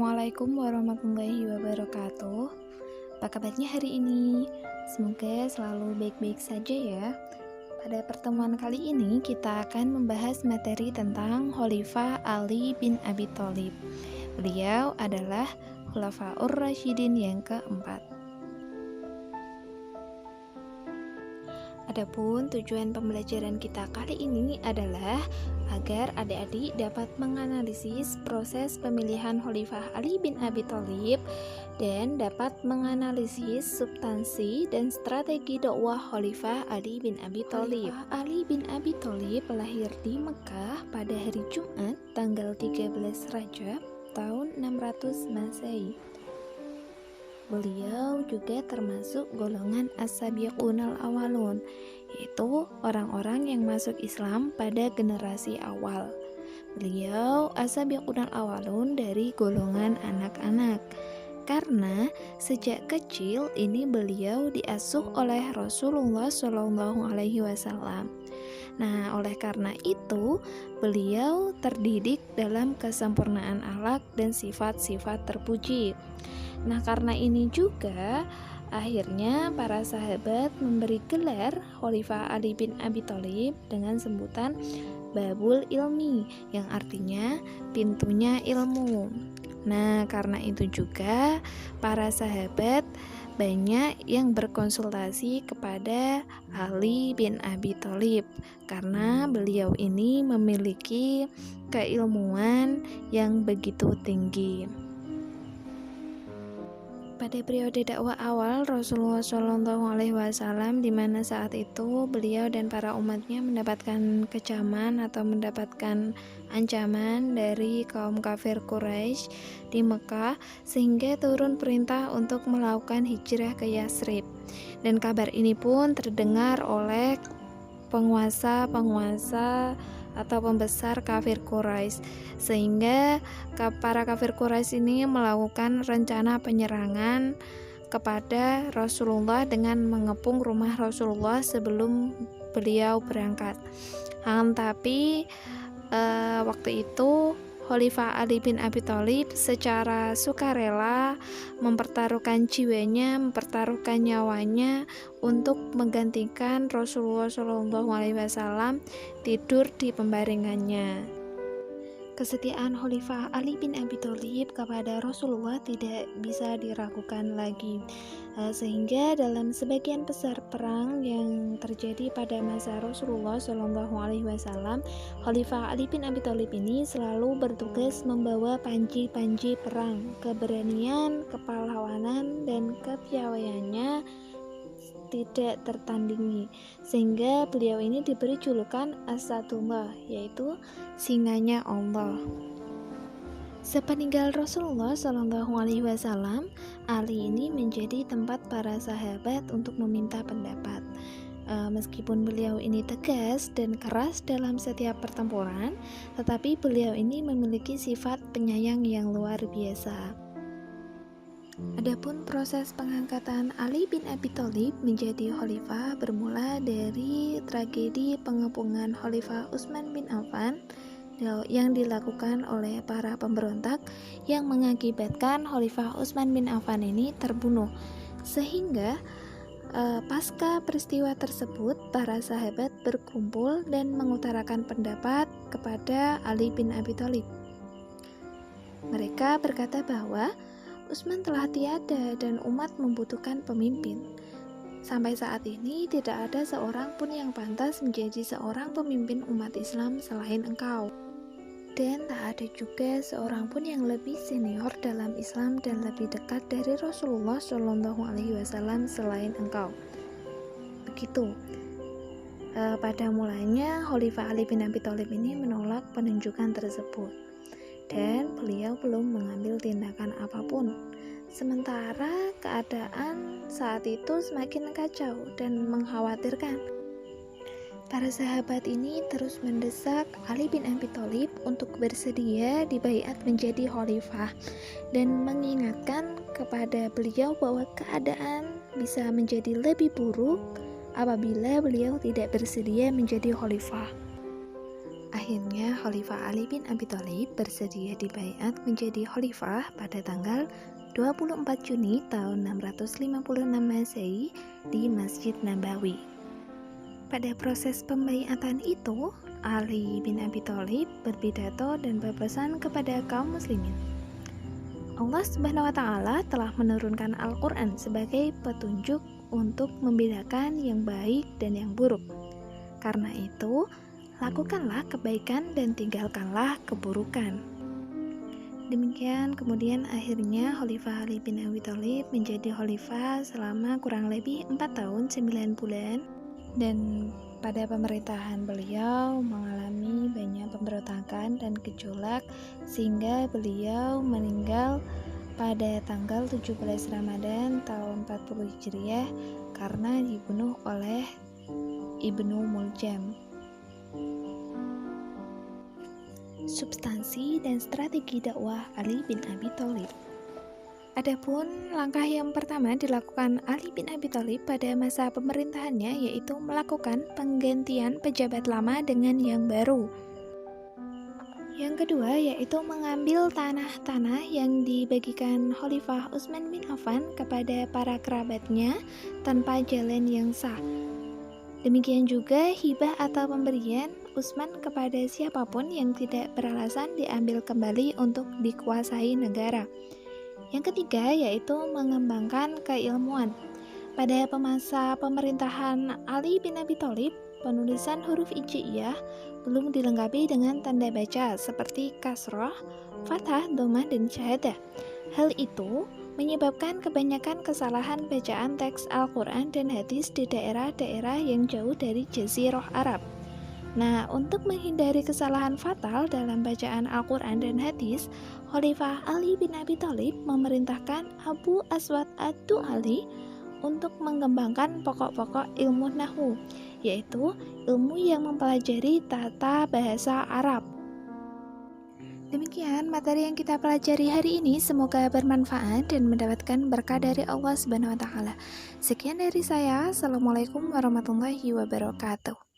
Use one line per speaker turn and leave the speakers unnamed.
Assalamualaikum warahmatullahi wabarakatuh. Apa kabarnya hari ini? Semoga selalu baik-baik saja ya. Pada pertemuan kali ini kita akan membahas materi tentang Khalifah Ali bin Abi Thalib. Beliau adalah Khulafaur Rasyidin yang keempat. Adapun tujuan pembelajaran kita kali ini adalah agar adik-adik dapat menganalisis proses pemilihan Khalifah Ali bin Abi Thalib dan dapat menganalisis substansi dan strategi dakwah Khalifah Ali bin Abi Thalib. Ali bin Abi Thalib lahir di Mekah pada hari Jumat tanggal 13 Rajab tahun 600 Masehi. Beliau juga termasuk golongan as-sabiqunal awalun, yaitu orang-orang yang masuk Islam pada generasi awal. Beliau as-sabiqunal awalun dari golongan anak-anak, karena sejak kecil ini beliau diasuh oleh Rasulullah SAW. Nah, oleh karena itu beliau terdidik dalam kesempurnaan akhlak dan sifat-sifat terpuji. Nah, karena ini juga akhirnya para sahabat memberi gelar Khalifah Ali bin Abi Thalib dengan sebutan Babul Ilmi, yang artinya pintunya ilmu. Nah, karena itu juga para sahabat banyak yang berkonsultasi kepada Ali bin Abi Thalib karena beliau ini memiliki keilmuan yang begitu tinggi. Pada periode dakwah awal Rasulullah SAW, di mana saat itu beliau dan para umatnya mendapatkan kecaman atau mendapatkan ancaman dari kaum kafir Quraisy di Mekah, sehingga turun perintah untuk melakukan hijrah ke Yasrib. Dan kabar ini pun terdengar oleh penguasa atau pembesar kafir Quraisy, sehingga para kafir Quraisy ini melakukan rencana penyerangan kepada Rasulullah dengan mengepung rumah Rasulullah sebelum beliau berangkat. Tapi waktu itu Khalifah Ali bin Abi Thalib secara sukarela mempertaruhkan jiwanya, mempertaruhkan nyawanya untuk menggantikan Rasulullah SAW tidur di pembaringannya. Kesetiaan Khalifah Ali bin Abi Thalib kepada Rasulullah tidak bisa diragukan lagi, sehingga dalam sebagian besar perang yang terjadi pada masa Rasulullah SAW, Khalifah Ali bin Abi Thalib ini selalu bertugas membawa panji-panji perang. Keberanian, kepahlawanan, dan kepiawaiannya tidak tertandingi, sehingga beliau ini diberi julukan Asadullah, yaitu singanya Allah. Sepeninggal Rasulullah SAW, Ali ini menjadi tempat para sahabat untuk meminta pendapat. Meskipun beliau ini tegas dan keras dalam setiap pertempuran, tetapi beliau ini memiliki sifat penyayang yang luar biasa. Adapun proses pengangkatan Ali bin Abi Thalib menjadi khalifah bermula dari tragedi pengepungan Khalifah Utsman bin Affan yang dilakukan oleh para pemberontak yang mengakibatkan Khalifah Utsman bin Affan ini terbunuh. Sehingga pasca peristiwa tersebut, para sahabat berkumpul dan mengutarakan pendapat kepada Ali bin Abi Thalib. Mereka berkata bahwa Utsman telah tiada dan umat membutuhkan pemimpin. Sampai saat ini tidak ada seorang pun yang pantas menjadi seorang pemimpin umat Islam selain engkau. Dan tak ada juga seorang pun yang lebih senior dalam Islam dan lebih dekat dari Rasulullah SAW selain engkau. Begitu. Pada mulanya Khalifah Ali bin Abi Thalib ini menolak penunjukan tersebut, dan beliau belum mengambil tindakan apapun. Sementara keadaan saat itu semakin kacau dan mengkhawatirkan. Para sahabat ini terus mendesak Ali bin Abi Thalib untuk bersedia dibaiat menjadi khalifah dan mengingatkan kepada beliau bahwa keadaan bisa menjadi lebih buruk apabila beliau tidak bersedia menjadi khalifah. Akhirnya Khalifah Ali bin Abi Thalib bersedia dibaiat menjadi khalifah pada tanggal 24 Juni tahun 656 Masehi di Masjid Nabawi. Pada proses pembaiatan itu, Ali bin Abi Thalib berpidato dan berpesan kepada kaum muslimin. Allah Subhanahu wa taala telah menurunkan Al-Qur'an sebagai petunjuk untuk membedakan yang baik dan yang buruk. Karena itu, lakukanlah kebaikan dan tinggalkanlah keburukan. Demikian kemudian akhirnya Khalifah Ali bin Abi Thalib menjadi khalifah selama kurang lebih 4 tahun 9 bulan, dan pada pemerintahan beliau mengalami banyak pemberontakan dan gejolak sehingga beliau meninggal pada tanggal 17 Ramadan tahun 40 Hijriah karena dibunuh oleh Ibnu Muljam. Substansi dan strategi dakwah Ali bin Abi Thalib. Adapun langkah yang pertama dilakukan Ali bin Abi Thalib pada masa pemerintahannya yaitu melakukan penggantian pejabat lama dengan yang baru. Yang kedua yaitu mengambil tanah-tanah yang dibagikan Khalifah Utsman bin Affan kepada para kerabatnya tanpa jalan yang sah. Demikian juga hibah atau pemberian Utsman kepada siapapun yang tidak beralasan diambil kembali untuk dikuasai negara. Yang ketiga yaitu mengembangkan keilmuan. Pada masa pemerintahan Ali bin Abi Thalib, penulisan huruf hijaiyah belum dilengkapi dengan tanda baca seperti kasrah, fathah, dhammah, dan syahadah. Hal itu menyebabkan kebanyakan kesalahan bacaan teks Al-Quran dan hadis di daerah-daerah yang jauh dari Jazirah Arab. Nah, untuk menghindari kesalahan fatal dalam bacaan Al-Quran dan hadis, Khalifah Ali bin Abi Thalib memerintahkan Abu Aswad ad-Du'ali untuk mengembangkan pokok-pokok ilmu nahwu, yaitu ilmu yang mempelajari tata bahasa Arab. Demikian materi yang kita pelajari hari ini, semoga bermanfaat dan mendapatkan berkah dari Allah Subhanahu wa taala. Sekian dari saya. Assalamualaikum warahmatullahi wabarakatuh.